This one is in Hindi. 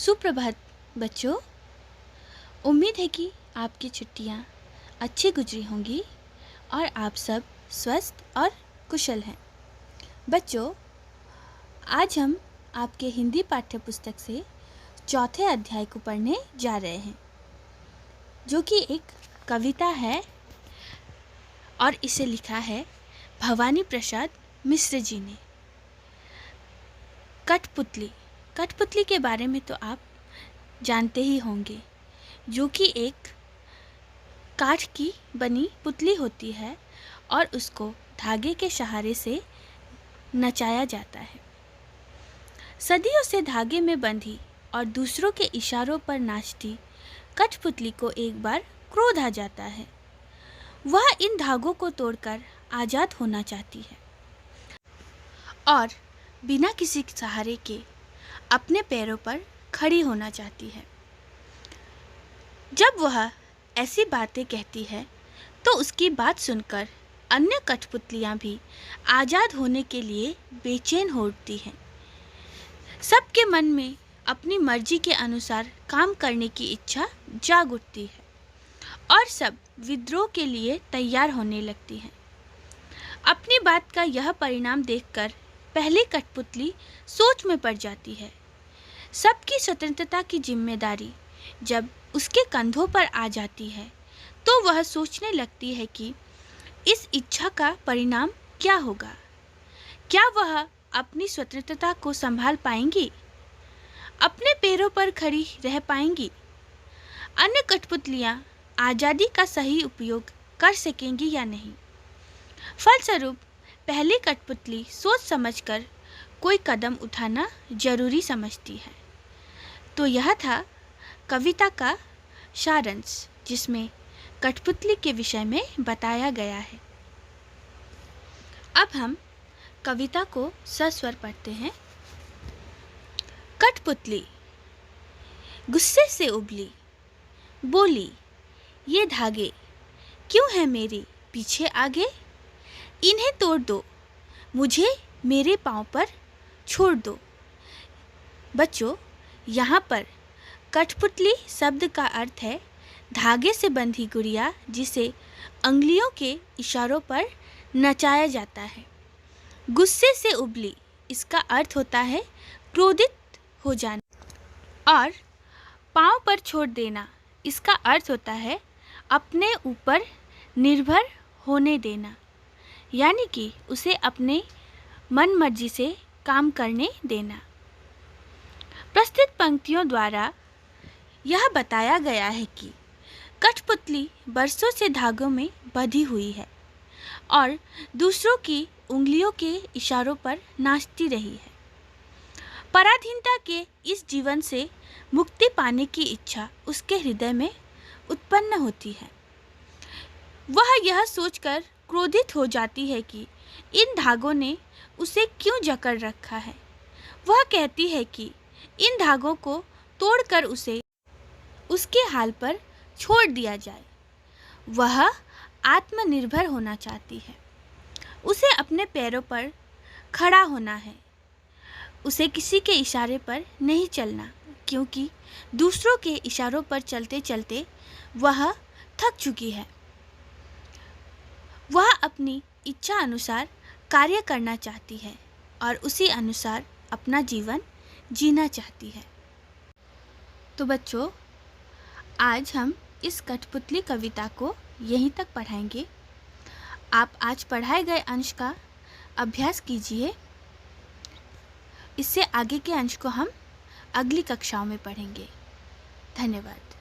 सुप्रभात बच्चों। उम्मीद है कि आपकी छुट्टियां अच्छी गुजरी होंगी और आप सब स्वस्थ और कुशल हैं। बच्चों, आज हम आपके हिंदी पाठ्य पुस्तक से चौथे अध्याय को पढ़ने जा रहे हैं, जो कि एक कविता है और इसे लिखा है भवानी प्रसाद मिश्र जी ने। कठपुतली के बारे में तो आप जानते ही होंगे, जो कि एक काठ की बनी पुतली होती है और उसको धागे के सहारे से नचाया जाता है। सदियों से धागे में बंधी और दूसरों के इशारों पर नाचती कठपुतली को एक बार क्रोध आ जाता है। वह इन धागों को तोड़कर आज़ाद होना चाहती है और बिना किसी सहारे के अपने पैरों पर खड़ी होना चाहती है। जब वह ऐसी बातें कहती है तो उसकी बात सुनकर अन्य कठपुतलियां भी आज़ाद होने के लिए बेचैन हो उठती हैं। सबके मन में अपनी मर्जी के अनुसार काम करने की इच्छा जाग उठती है और सब विद्रोह के लिए तैयार होने लगती हैं। अपनी बात का यह परिणाम देखकर पहली कठपुतली सोच में पड़ जाती है। सबकी स्वतंत्रता की जिम्मेदारी जब उसके कंधों पर आ जाती है तो वह सोचने लगती है कि इस इच्छा का परिणाम क्या होगा। क्या वह अपनी स्वतंत्रता को संभाल पाएंगी, अपने पैरों पर खड़ी रह पाएंगी? अन्य कठपुतलियां आज़ादी का सही उपयोग कर सकेंगी या नहीं? फलस्वरूप पहली कठपुतली सोच समझकर कोई कदम उठाना जरूरी समझती है। तो यह था कविता का सारांश, जिसमें कठपुतली के विषय में बताया गया है। अब हम कविता को सस्वर पढ़ते हैं। कठपुतली गुस्से से उबली, बोली, ये धागे क्यों है मेरे पीछे आगे? इन्हें तोड़ दो, मुझे मेरे पाँव पर छोड़ दो। बच्चों, यहाँ पर कठपुतली शब्द का अर्थ है धागे से बंधी गुड़िया, जिसे अंगुलियों के इशारों पर नचाया जाता है। गुस्से से उबली, इसका अर्थ होता है क्रोधित हो जाना। और पाँव पर छोड़ देना, इसका अर्थ होता है अपने ऊपर निर्भर होने देना, यानी कि उसे अपने मन मर्जी से काम करने देना। प्रस्तुत पंक्तियों द्वारा यह बताया गया है कि कठपुतली बरसों से धागों में बंधी हुई है और दूसरों की उंगलियों के इशारों पर नाचती रही है। पराधीनता के इस जीवन से मुक्ति पाने की इच्छा उसके हृदय में उत्पन्न होती है। वह यह सोचकर क्रोधित हो जाती है कि इन धागों ने उसे क्यों जकड़ रखा है। वह कहती है कि इन धागों को तोड़कर उसे उसके हाल पर छोड़ दिया जाए। वह आत्मनिर्भर होना चाहती है। उसे अपने पैरों पर खड़ा होना है। उसे किसी के इशारे पर नहीं चलना, क्योंकि दूसरों के इशारों पर चलते चलते वह थक चुकी है। वह अपनी इच्छा अनुसार कार्य करना चाहती है और उसी अनुसार अपना जीवन जीना चाहती है। तो बच्चों, आज हम इस कठपुतली कविता को यहीं तक पढ़ाएंगे। आप आज पढ़ाए गए अंश का अभ्यास कीजिए। इससे आगे के अंश को हम अगली कक्षाओं में पढ़ेंगे। धन्यवाद।